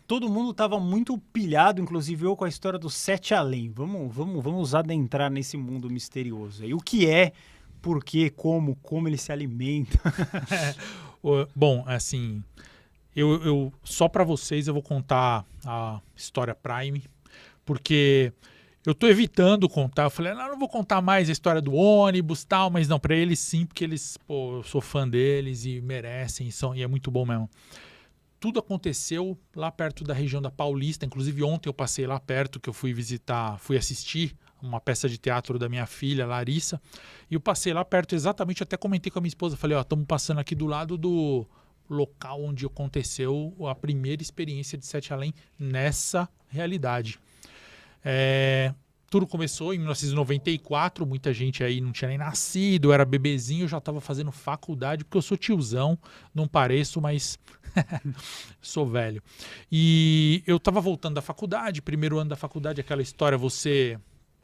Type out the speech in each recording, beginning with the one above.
todo mundo estava muito pilhado, inclusive eu, com a história do Sete Além. Vamos adentrar nesse mundo misterioso aí. O que é, por quê, como ele se alimenta? Bom, assim, eu só para vocês eu vou contar a história Prime, porque eu tô evitando contar. Eu falei, não vou contar mais a história do ônibus e tal, mas não, para eles sim, porque eles, pô, eu sou fã deles e merecem, e é muito bom mesmo. Tudo aconteceu lá perto da região da Paulista. Inclusive ontem eu passei lá perto, que eu fui assistir uma peça de teatro da minha filha, Larissa. E eu passei lá perto exatamente, até comentei com a minha esposa, falei, estamos passando aqui do lado do local onde aconteceu a primeira experiência de Sete Além nessa realidade. Tudo começou em 1994, muita gente aí não tinha nem nascido, eu era bebezinho, eu já estava fazendo faculdade, porque eu sou tiozão, não pareço, mas sou velho. E eu estava voltando da faculdade, primeiro ano da faculdade, aquela história,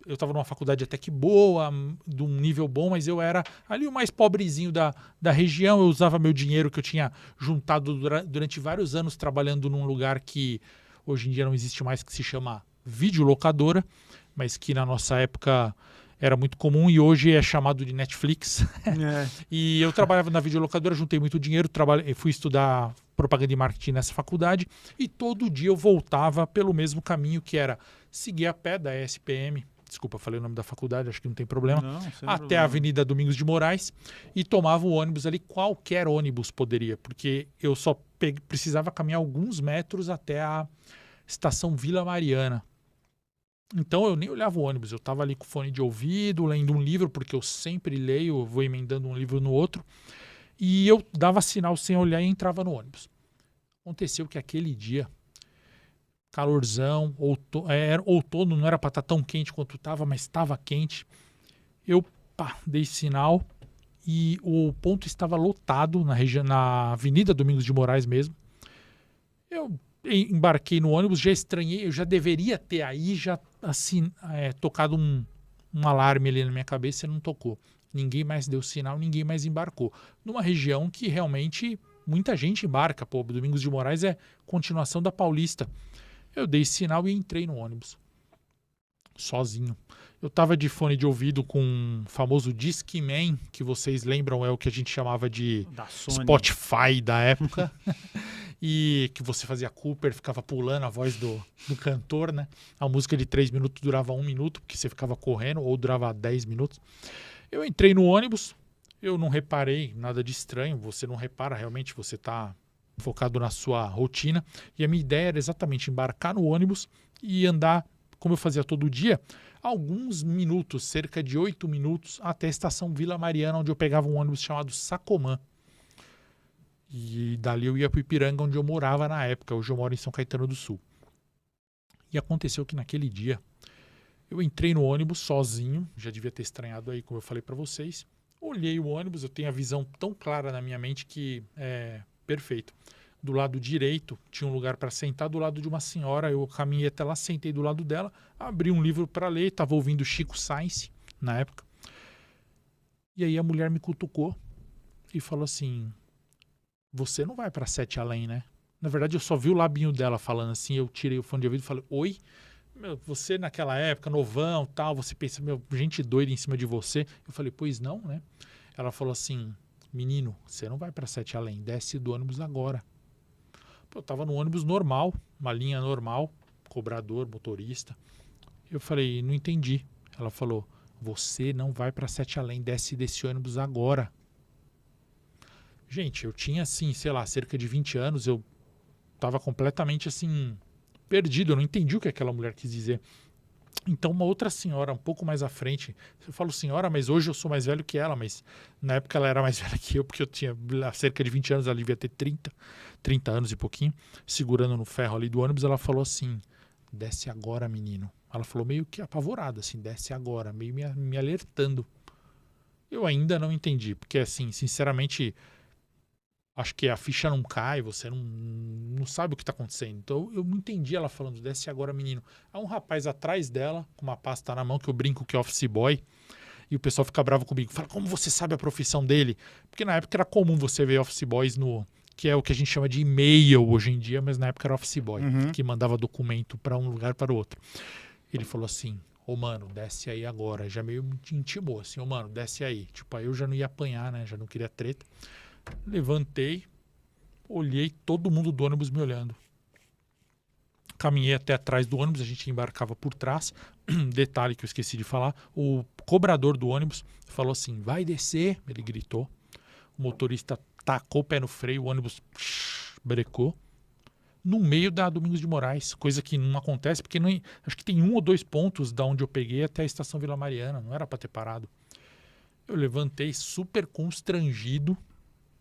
eu estava numa faculdade até que boa, de um nível bom, mas eu era ali o mais pobrezinho da região, eu usava meu dinheiro que eu tinha juntado durante vários anos trabalhando num lugar que hoje em dia não existe mais, que se chama videolocadora, mas que na nossa época era muito comum e hoje é chamado de Netflix. E eu trabalhava na videolocadora, juntei muito dinheiro, fui estudar propaganda e marketing nessa faculdade e todo dia eu voltava pelo mesmo caminho, que era seguir a pé da ESPM, desculpa, falei o nome da faculdade, acho que não tem problema, até a Avenida Domingos de Moraes e tomava o ônibus ali, qualquer ônibus poderia, porque eu só precisava caminhar alguns metros até a estação Vila Mariana. Então eu nem olhava o ônibus, eu estava ali com fone de ouvido, lendo um livro, porque eu sempre leio, eu vou emendando um livro no outro, e eu dava sinal sem olhar e entrava no ônibus. Aconteceu que aquele dia, calorzão, era outono, não era para estar tão quente quanto estava, mas estava quente. Eu dei sinal e o ponto estava lotado na Avenida Domingos de Moraes mesmo. Eu embarquei no ônibus, já estranhei, eu já deveria ter aí já assim tocado um alarme ali na minha cabeça e não tocou. Ninguém mais deu sinal, ninguém mais embarcou. Numa região que realmente muita gente embarca, pô, Domingos de Moraes é continuação da Paulista. Eu dei sinal e entrei no ônibus. Sozinho. Eu tava de fone de ouvido com o famoso Discman, que vocês lembram é o que a gente chamava de Spotify da época. E que você fazia Cooper, ficava pulando a voz do cantor, né? A música de 3 minutos durava 1 minuto, porque você ficava correndo, ou durava 10 minutos. Eu entrei no ônibus, eu não reparei nada de estranho, você não repara realmente, você está focado na sua rotina. E a minha ideia era exatamente embarcar no ônibus e andar, como eu fazia todo dia, alguns minutos, cerca de 8 minutos, até a estação Vila Mariana, onde eu pegava um ônibus chamado Sacomã. E dali eu ia para o Ipiranga, onde eu morava na época. Hoje eu moro em São Caetano do Sul. E aconteceu que naquele dia eu entrei no ônibus sozinho, já devia ter estranhado aí, como eu falei para vocês. Olhei o ônibus, eu tenho a visão tão clara na minha mente que é perfeito. Do lado direito tinha um lugar para sentar, do lado de uma senhora. Eu caminhei até lá, sentei do lado dela, abri um livro para ler, estava ouvindo Chico Science na época. E aí a mulher me cutucou e falou assim: você não vai para Sete Além, né? Na verdade, eu só vi o labinho dela falando assim, eu tirei o fone de ouvido e falei, oi? Meu, você naquela época, novão, tal, você pensa, meu, gente doida em cima de você. Eu falei, pois não, né? Ela falou assim, menino, você não vai para Sete Além, desce do ônibus agora. Pô, eu tava no ônibus normal, uma linha normal, cobrador, motorista. Eu falei, não entendi. Ela falou, você não vai para Sete Além, desce desse ônibus agora. Gente, eu tinha assim, sei lá, cerca de 20 anos, eu tava completamente assim, perdido, eu não entendi o que aquela mulher quis dizer. Então uma outra senhora, um pouco mais à frente, eu falo senhora, mas hoje eu sou mais velho que ela, mas na época ela era mais velha que eu, porque eu tinha cerca de 20 anos, ela devia ter 30 anos e pouquinho, segurando no ferro ali do ônibus, ela falou assim, desce agora, menino. Ela falou meio que apavorada, assim, desce agora, meio me alertando. Eu ainda não entendi, porque assim, sinceramente, acho que a ficha não cai, você não sabe o que está acontecendo. Então eu não entendi ela falando, desce agora, menino. Há um rapaz atrás dela, com uma pasta na mão, que eu brinco que é office boy, e o pessoal fica bravo comigo. Fala, como você sabe a profissão dele? Porque na época era comum você ver office boys que é o que a gente chama de e-mail hoje em dia, mas na época era office boy, Uhum. que mandava documento para um lugar para o outro. Ele falou assim, ô mano, desce aí agora. Já meio me intimou assim, ô mano, desce aí. Tipo, aí eu já não ia apanhar, né? Já não queria treta. Levantei, olhei, todo mundo do ônibus me olhando. Caminhei até atrás do ônibus, a gente embarcava por trás. Detalhe que eu esqueci de falar, o cobrador do ônibus falou assim, vai descer, ele gritou. O motorista tacou o pé no freio, o ônibus brecou. No meio da Domingos de Moraes, coisa que não acontece, porque não, acho que tem 1 ou 2 pontos da onde eu peguei até a estação Vila Mariana, não era para ter parado. Eu levantei super constrangido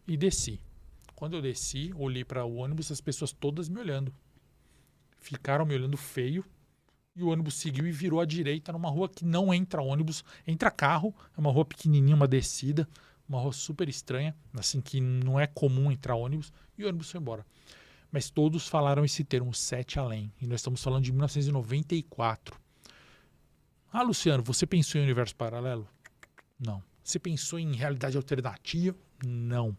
e desci. Quando eu desci, olhei para o ônibus, as pessoas todas me olhando. Ficaram me olhando feio e o ônibus seguiu e virou à direita numa rua que não entra ônibus, entra carro, é uma rua pequenininha, uma descida, uma rua super estranha, assim que não é comum entrar ônibus, e o ônibus foi embora. Mas todos falaram esse termo, 7 além. E nós estamos falando de 1994. Ah, Luciano, você pensou em universo paralelo? Não. Você pensou em realidade alternativa? Não. O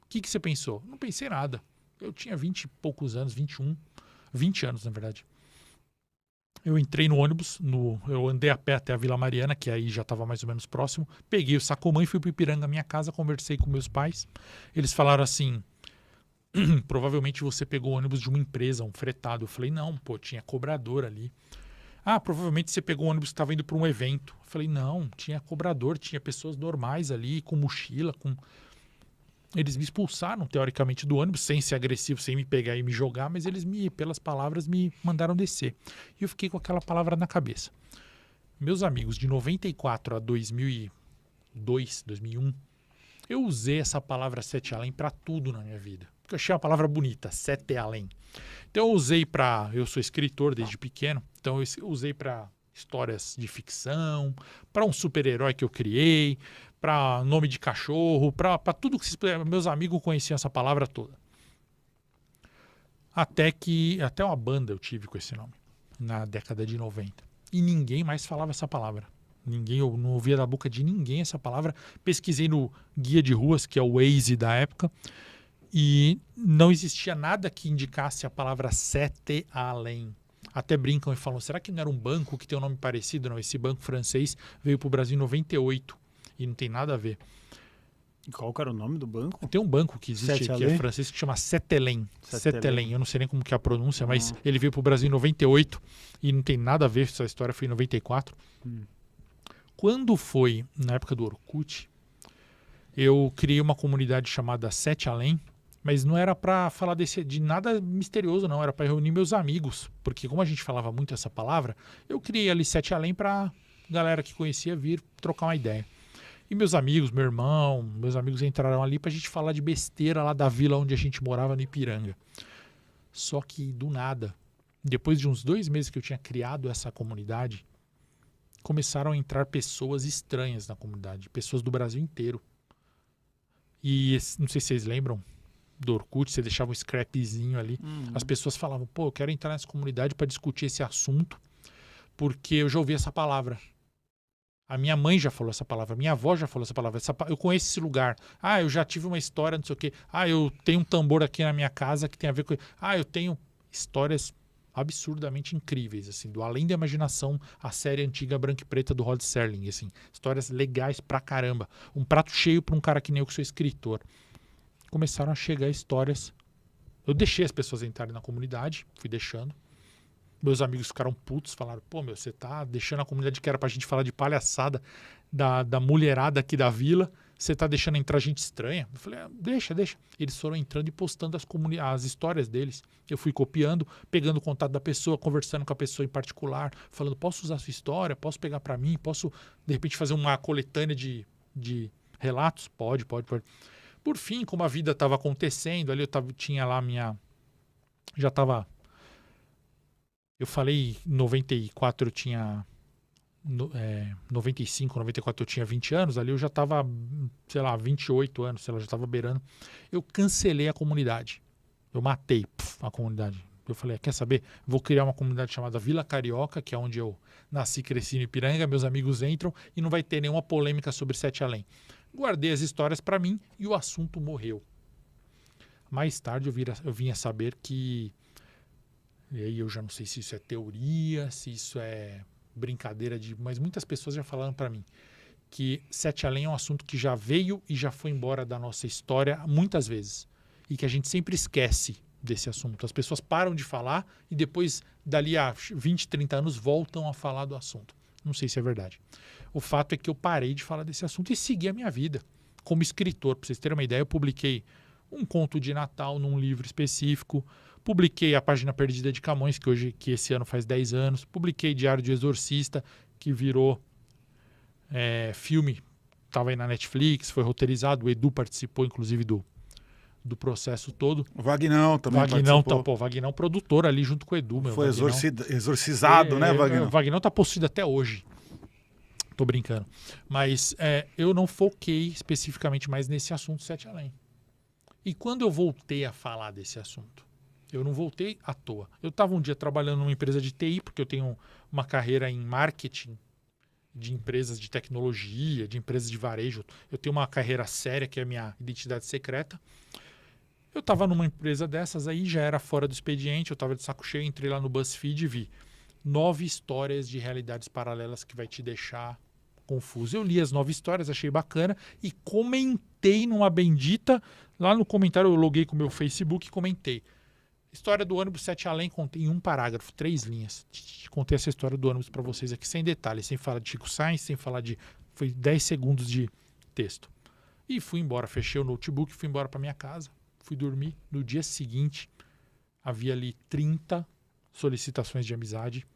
que você pensou? Não pensei nada. Eu tinha 20 e poucos anos, 21, 20 anos, na verdade. Eu entrei no ônibus, eu andei a pé até a Vila Mariana, que aí já estava mais ou menos próximo. Peguei o Sacomã e fui para Ipiranga, minha casa, conversei com meus pais. Eles falaram assim... provavelmente você pegou o ônibus de uma empresa, um fretado. Eu falei, não, pô, tinha cobrador ali. Ah, provavelmente você pegou o ônibus que estava indo para um evento. Eu falei, não, tinha cobrador, tinha pessoas normais ali, com mochila, com... Eles me expulsaram, teoricamente, do ônibus, sem ser agressivo, sem me pegar e me jogar, mas eles, pelas palavras, me mandaram descer. E eu fiquei com aquela palavra na cabeça. Meus amigos, de 94 a 2002, 2001, eu usei essa palavra 7 além para tudo na minha vida. Porque eu achei uma palavra bonita, 7 além. Então eu usei para... Eu sou escritor desde pequeno, então eu usei para histórias de ficção, para um super-herói que eu criei, para nome de cachorro, para tudo que meus amigos conheciam essa palavra toda. Até uma banda eu tive com esse nome, na década de 90. E ninguém mais falava essa palavra. Eu não ouvia da boca de ninguém essa palavra. Pesquisei no guia de ruas, que é o Waze da época, e não existia nada que indicasse a palavra 7 além. Até brincam e falam, será que não era um banco que tem um nome parecido? Não, esse banco francês veio para o Brasil em 98 e não tem nada a ver. Qual que era o nome do banco? Tem um banco que existe que é francês que chama Setelen. Eu não sei nem como que é a pronúncia, mas ele veio para o Brasil em 98 e não tem nada a ver, essa história foi em 94. Quando foi, na época do Orkut, eu criei uma comunidade chamada 7 Além, mas não era para falar de nada misterioso, não. Era para reunir meus amigos, porque como a gente falava muito essa palavra, eu criei ali 7 Além para galera que conhecia vir trocar uma ideia. E meus amigos, meu irmão, meus amigos entraram ali para a gente falar de besteira lá da vila onde a gente morava, no Ipiranga. Só que, do nada, depois de uns 2 meses que eu tinha criado essa comunidade, começaram a entrar pessoas estranhas na comunidade, pessoas do Brasil inteiro. E não sei se vocês lembram do Orkut, você deixava um scrapzinho ali. As pessoas falavam, pô, eu quero entrar nessa comunidade para discutir esse assunto, porque eu já ouvi essa palavra. A minha mãe já falou essa palavra, a minha avó já falou essa palavra. Eu conheço esse lugar. Ah, eu já tive uma história, não sei o quê. Ah, eu tenho um tambor aqui na minha casa que tem a ver com... Ah, eu tenho histórias absurdamente incríveis, assim, do Além da Imaginação, a série antiga branca e preta do Rod Serling, assim, histórias legais pra caramba. Um prato cheio pra um cara que nem eu que sou escritor. Começaram a chegar histórias. Eu deixei as pessoas entrarem na comunidade, fui deixando. Meus amigos ficaram putos, falaram, pô, meu, você tá deixando a comunidade que era pra gente falar de palhaçada da mulherada aqui da vila, você tá deixando entrar gente estranha? Eu falei, deixa. Eles foram entrando e postando as histórias deles. Eu fui copiando, pegando o contato da pessoa, conversando com a pessoa em particular, falando, posso usar a sua história? Posso pegar pra mim? Posso, de repente, fazer uma coletânea de relatos? Pode. Por fim, como a vida estava acontecendo, ali tinha lá eu falei em 94 eu tinha... 95, 94 eu tinha 20 anos, ali eu já estava, 28 anos, já estava beirando. Eu cancelei a comunidade. Eu matei a comunidade. Eu falei, quer saber? Vou criar uma comunidade chamada Vila Carioca, que é onde eu nasci, cresci no Ipiranga, meus amigos entram e não vai ter nenhuma polêmica sobre 7 Além. Guardei as histórias para mim e o assunto morreu. Mais tarde eu vim a saber que, e aí eu já não sei se isso é teoria, se isso é brincadeira mas muitas pessoas já falaram para mim que Sete Além é um assunto que já veio e já foi embora da nossa história muitas vezes e que a gente sempre esquece desse assunto. As pessoas param de falar e depois, dali a 20, 30 anos, voltam a falar do assunto. Não sei se é verdade. O fato é que eu parei de falar desse assunto e segui a minha vida como escritor. Para vocês terem uma ideia, eu publiquei um conto de Natal num livro específico, publiquei A Página Perdida de Camões, que esse ano faz 10 anos, publiquei Diário de Exorcista, que virou filme, estava aí na Netflix, foi roteirizado, o Edu participou, inclusive, do processo todo. O Vagnão também Vagnão, participou. Vagnão produtor ali junto com o Edu. Foi Vagnão, exorcizado, né, Vagnão? O Vagnão tá possuído até hoje. Tô brincando. Mas eu não foquei especificamente mais nesse assunto Sete Além. E quando eu voltei a falar desse assunto? Eu não voltei à toa. Eu estava um dia trabalhando numa empresa de TI, porque eu tenho uma carreira em marketing de empresas de tecnologia, de empresas de varejo. Eu tenho uma carreira séria, que é a minha identidade secreta. Eu estava numa empresa dessas aí, já era fora do expediente, eu estava de saco cheio, entrei lá no BuzzFeed e vi 9 histórias de realidades paralelas que vai te deixar confuso. Eu li as 9 histórias, achei bacana e comentei numa bendita, lá no comentário eu loguei com o meu Facebook e comentei. História do ônibus Sete Além, contei em um parágrafo, 3 linhas. Contei essa história do ônibus para vocês aqui, sem detalhes, sem falar de Chico Sainz, sem falar de... Foi 10 segundos de texto. E fui embora, fechei o notebook, fui embora para minha casa, fui dormir. No dia seguinte, havia ali 30 solicitações de amizade,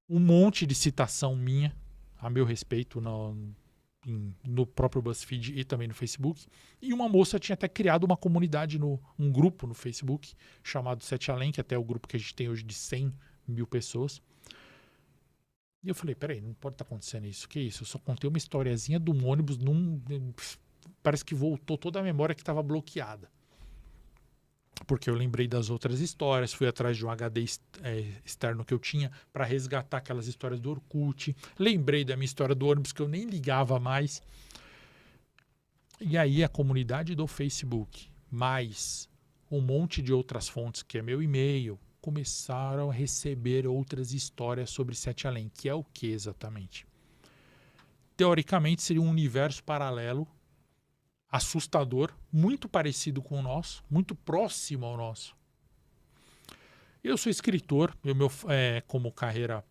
um monte de citação minha, a meu respeito, no próprio BuzzFeed e também no Facebook. E uma moça tinha até criado uma comunidade, um grupo no Facebook, chamado Sete Além, que até é o grupo que a gente tem hoje de 100 mil pessoas. E eu falei, peraí, não pode estar acontecendo isso. Que isso? Eu só contei uma historiazinha de um ônibus, parece que voltou toda a memória que estava bloqueada. Porque eu lembrei das outras histórias, fui atrás de um HD externo que eu tinha para resgatar aquelas histórias do Orkut. Lembrei da minha história do ônibus que eu nem ligava mais. E aí a comunidade do Facebook, mais um monte de outras fontes, que é meu e-mail, começaram a receber outras histórias sobre Sete Além, que é o que exatamente? Teoricamente seria um universo paralelo, assustador, muito parecido com o nosso, muito próximo ao nosso. Eu sou escritor, como carreira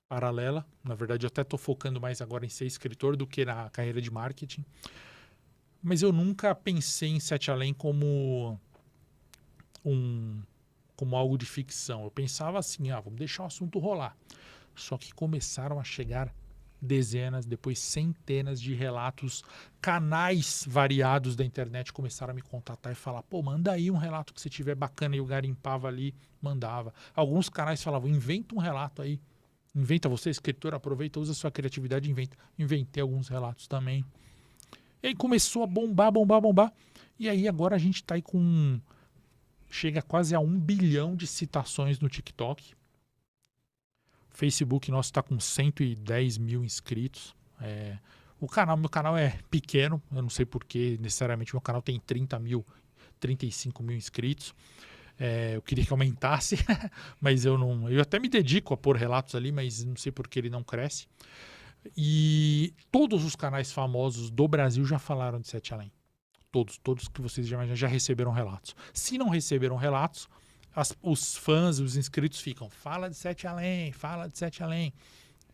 paralela. Na verdade, eu até estou focando mais agora em ser escritor do que na carreira de marketing. Mas eu nunca pensei em Sete Além como algo de ficção. Eu pensava assim, vamos deixar o assunto rolar. Só que começaram a chegar dezenas, depois centenas de relatos, canais variados da internet começaram a me contatar e falar, pô, manda aí um relato que você tiver bacana, e eu garimpava ali, mandava. Alguns canais falavam, inventa um relato aí, inventa você, escritor, aproveita, usa sua criatividade, inventa. Inventei alguns relatos também. E aí começou a bombar, e aí agora a gente tá aí chega quase a 1 bilhão de citações no TikTok. Facebook nosso está com 110 mil inscritos. Meu canal é pequeno, eu não sei porque necessariamente meu canal tem 35 mil inscritos. Eu queria que aumentasse, mas eu até me dedico a pôr relatos ali, mas não sei por que ele não cresce. E todos os canais famosos do Brasil já falaram de Sete Além. Todos que vocês já receberam relatos. Se não receberam relatos, os fãs, os inscritos ficam, fala de Sete Além, fala de Sete Além.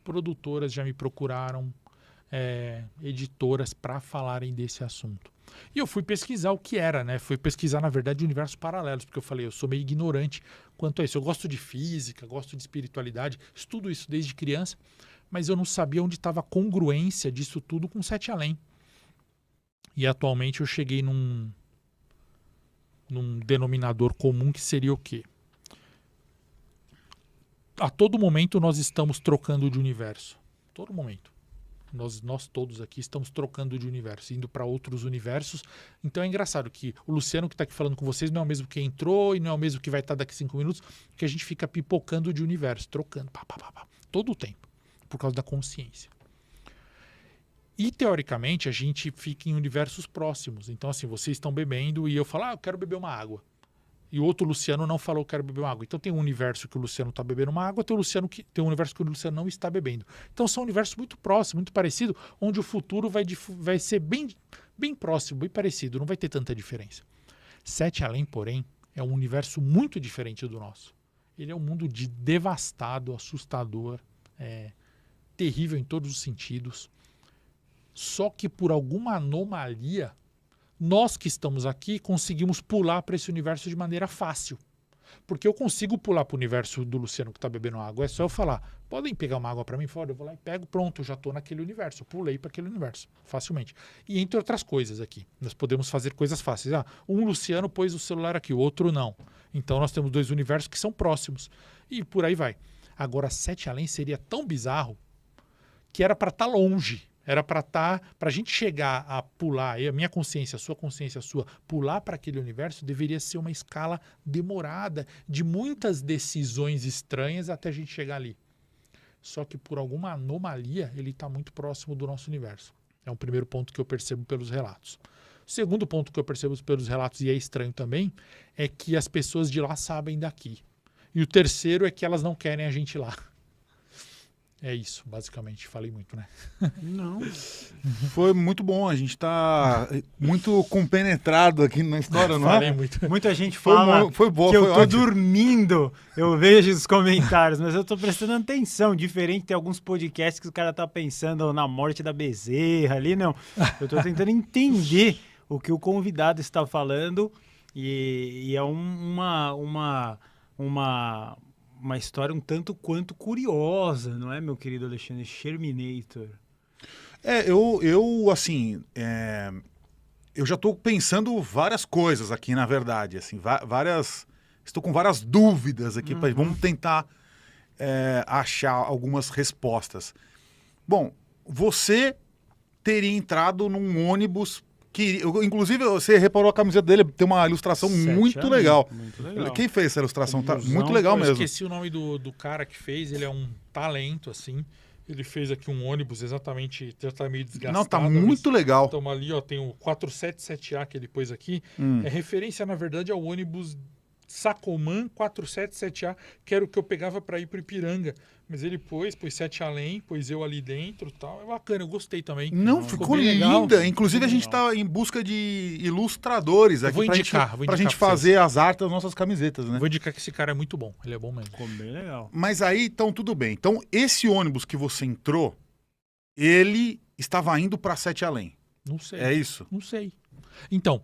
Produtoras já me procuraram, editoras para falarem desse assunto. E eu fui pesquisar o que era, né? Fui pesquisar, na verdade, universos paralelos, porque eu falei, eu sou meio ignorante quanto a isso. Eu gosto de física, gosto de espiritualidade, estudo isso desde criança, mas eu não sabia onde estava a congruência disso tudo com Sete Além. E atualmente eu cheguei num denominador comum que seria o quê? A todo momento nós estamos trocando de universo. Todo momento. Nós todos aqui estamos trocando de universo, indo para outros universos. Então é engraçado que o Luciano que está aqui falando com vocês não é o mesmo que entrou e não é o mesmo que vai estar daqui 5 minutos, porque a gente fica pipocando de universo, trocando, todo o tempo, por causa da consciência. E, teoricamente, a gente fica em universos próximos. Então, assim, vocês estão bebendo e eu falo, eu quero beber uma água. E o outro Luciano não falou, quero beber uma água. Então, tem um universo que o Luciano está bebendo uma água, tem um universo que o Luciano não está bebendo. Então, são universos muito próximos, muito parecidos, onde o futuro vai ser bem, bem próximo, bem parecido, não vai ter tanta diferença. Sete Além, porém, é um universo muito diferente do nosso. Ele é um mundo devastado, assustador, terrível em todos os sentidos. Só que por alguma anomalia, nós que estamos aqui conseguimos pular para esse universo de maneira fácil. Porque eu consigo pular para o universo do Luciano que está bebendo água. É só eu falar, podem pegar uma água para mim? Fora, eu vou lá e pego, pronto, eu já estou naquele universo. Eu pulei para aquele universo, facilmente. E entre outras coisas aqui, nós podemos fazer coisas fáceis. Um Luciano pôs o celular aqui, o outro não. Então nós temos dois universos que são próximos. E por aí vai. Agora, Sete Além seria tão bizarro que era para estar longe. Era para a gente chegar a pular, a minha consciência, a sua, pular para aquele universo deveria ser uma escala demorada, de muitas decisões estranhas até a gente chegar ali. Só que por alguma anomalia, ele está muito próximo do nosso universo. É um primeiro ponto que eu percebo pelos relatos. O segundo ponto que eu percebo pelos relatos, e é estranho também, é que as pessoas de lá sabem daqui. E o terceiro é que elas não querem a gente lá. É isso, basicamente. Falei muito, né? Não. Foi muito bom. A gente está muito compenetrado aqui na história, não Falei é? muito. Muita gente fala Foi bom, que eu foi tô ótimo. dormindo. Eu vejo os comentários, mas eu tô prestando atenção. Diferente de alguns podcasts que o cara tá pensando na morte da Bezerra ali, não. Eu tô tentando entender o que o convidado está falando e é uma história um tanto quanto curiosa, não é, meu querido Alexandre Sherminator? Eu já estou pensando várias coisas aqui, na verdade, assim, estou com várias dúvidas aqui, vamos tentar achar algumas respostas. Bom, você teria entrado num ônibus que, inclusive, você reparou a camiseta dele, tem uma ilustração muito legal. Muito legal. Quem fez essa ilustração? Tá Ilusão, muito legal Eu mesmo. esqueci o nome do cara que fez, ele é um talento, assim. Ele fez aqui um ônibus exatamente, já tá meio desgastado. Não, tá muito legal. Então ali, ó, tem o 477A que ele pôs aqui. É referência, na verdade, ao ônibus Sacomã 477A, que era o que eu pegava para ir pro Ipiranga. Mas ele pôs Sete Além, pôs eu ali dentro e tal. É bacana, eu gostei também. Não, ficou bem linda. legal. Inclusive, a gente legal. está em busca de ilustradores aqui vou pra indicar gente pra fazer as artes das nossas camisetas, né? Vou indicar que esse cara é muito bom. Ele é bom mesmo. Ficou bem legal. Mas aí, então, tudo bem. Então, esse ônibus que você entrou, ele estava indo para Sete Além. Não sei. É isso? Não sei. Então,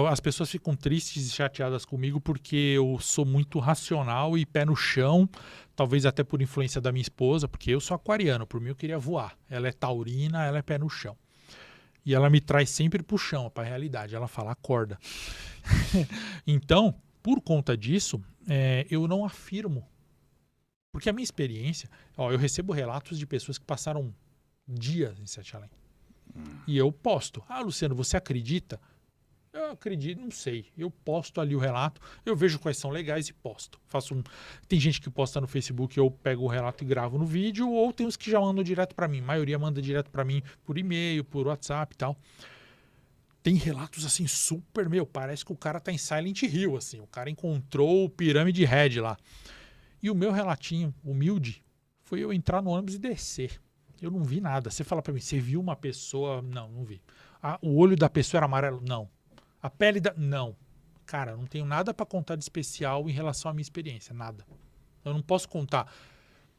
as pessoas ficam tristes e chateadas comigo porque eu sou muito racional e pé no chão, talvez até por influência da minha esposa, porque eu sou aquariano, por mim eu queria voar. Ela é taurina, ela é pé no chão. E ela me traz sempre pro chão, para a realidade. Ela fala, acorda. Então, por conta disso, eu não afirmo. Porque a minha experiência, eu recebo relatos de pessoas que passaram dias em Sete Além. E eu posto. Luciano, você acredita? Eu acredito, não sei. Eu posto ali o relato, eu vejo quais são legais e posto. Tem gente que posta no Facebook, eu pego o relato e gravo no vídeo, ou tem os que já mandam direto para mim. A maioria manda direto para mim por e-mail, por WhatsApp e tal. Tem relatos assim super, parece que o cara tá em Silent Hill, assim. O cara encontrou o Pirâmide Head lá. E o meu relatinho humilde foi eu entrar no ônibus e descer. Eu não vi nada. Você fala pra mim, você viu uma pessoa? Não vi. O olho da pessoa era amarelo? Não. A pele da... Não. Cara, não tenho nada pra contar de especial em relação à minha experiência. Nada. Eu não posso contar.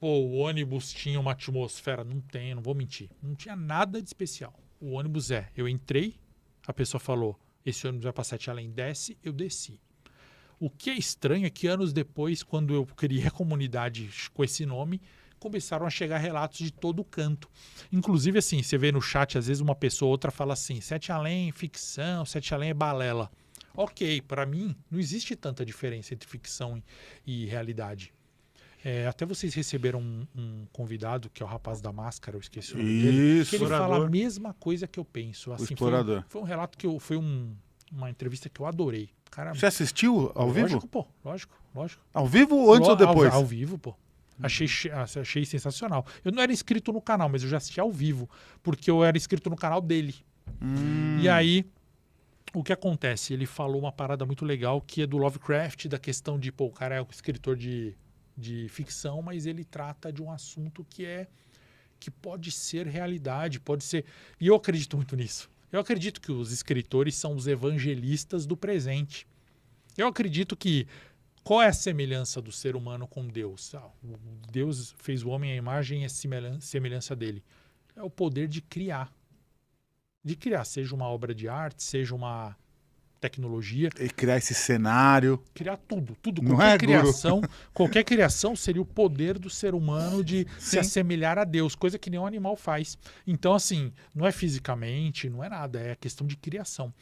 O ônibus tinha uma atmosfera. Não tem, não vou mentir. Não tinha nada de especial. O ônibus eu entrei, a pessoa falou, esse ônibus vai pra Sete Além, desce, eu desci. O que é estranho é que anos depois, quando eu criei a comunidade com esse nome, começaram a chegar relatos de todo canto. Inclusive, assim, você vê no chat, às vezes uma pessoa ou outra fala assim, Sete Além é ficção, Sete Além é balela. Ok, para mim, não existe tanta diferença entre ficção e realidade. Até vocês receberam um convidado, que é o rapaz da máscara, eu esqueci o nome dele, Isso. que ele Explorador. fala a mesma coisa que eu penso. Assim, Explorador. Foi um relato foi uma entrevista que eu adorei. Cara, Você assistiu ao vivo? Lógico, pô. Lógico. Ao vivo ou antes ou depois? Ao vivo, pô. Achei sensacional. Eu não era inscrito no canal, mas eu já assisti ao vivo, porque eu era inscrito no canal dele. E aí, o que acontece? Ele falou uma parada muito legal que é do Lovecraft, da questão de, pô, o cara é um escritor de ficção, mas ele trata de um assunto que pode ser realidade, pode ser... E eu acredito muito nisso. Eu acredito que os escritores são os evangelistas do presente. Eu acredito que... Qual é a semelhança do ser humano com Deus? Deus fez o homem à imagem e a semelhança dele. É o poder de criar. De criar, seja uma obra de arte, seja uma tecnologia. E criar esse cenário. Criar tudo. Não é, Qualquer criação seria o poder do ser humano de se Sim. assemelhar a Deus, coisa que nenhum animal faz. Então, assim, não é fisicamente, não é nada, é questão de criação.